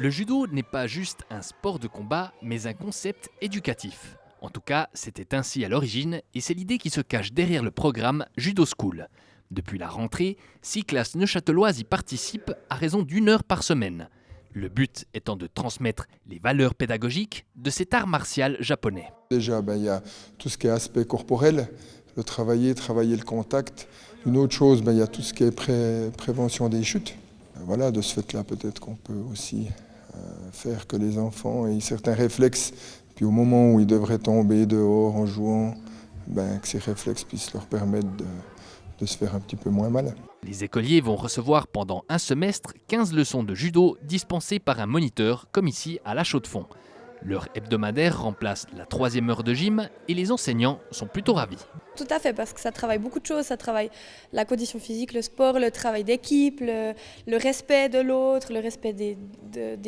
Le judo n'est pas juste un sport de combat, mais un concept éducatif. En tout cas, c'était ainsi à l'origine, et c'est l'idée qui se cache derrière le programme Judo School. Depuis la rentrée, 6 classes neuchâteloises y participent à raison d'1 heure par semaine. Le but étant de transmettre les valeurs pédagogiques de cet art martial japonais. Déjà, il y a tout ce qui est aspect corporel, le travailler le contact. Une autre chose, il y a tout ce qui est prévention des chutes. Voilà, de ce fait-là, peut-être qu'on peut aussi faire que les enfants aient certains réflexes, puis au moment où ils devraient tomber dehors en jouant, que ces réflexes puissent leur permettre de se faire un petit peu moins mal. Les écoliers vont recevoir pendant un semestre 15 leçons de judo dispensées par un moniteur, comme ici à La Chaux-de-Fonds. L'heure hebdomadaire remplace la 3e heure de gym et les enseignants sont plutôt ravis. Tout à fait, parce que ça travaille beaucoup de choses. Ça travaille la condition physique, le sport, le travail d'équipe, le respect de l'autre, le respect des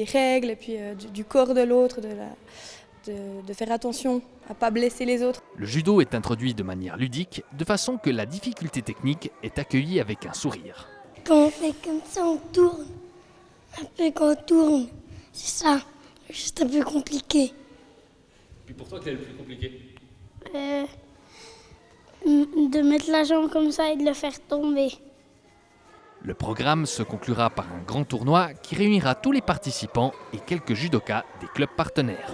règles, et puis du corps de l'autre, de faire attention à ne pas blesser les autres. Le judo est introduit de manière ludique, de façon que la difficulté technique est accueillie avec un sourire. Quand on fait comme ça, on tourne. Après, quand on tourne, c'est ça. Juste un peu compliqué. Puis pour toi, quel est le plus compliqué ? De mettre la jambe comme ça et de le faire tomber. Le programme se conclura par un grand tournoi qui réunira tous les participants et quelques judokas des clubs partenaires.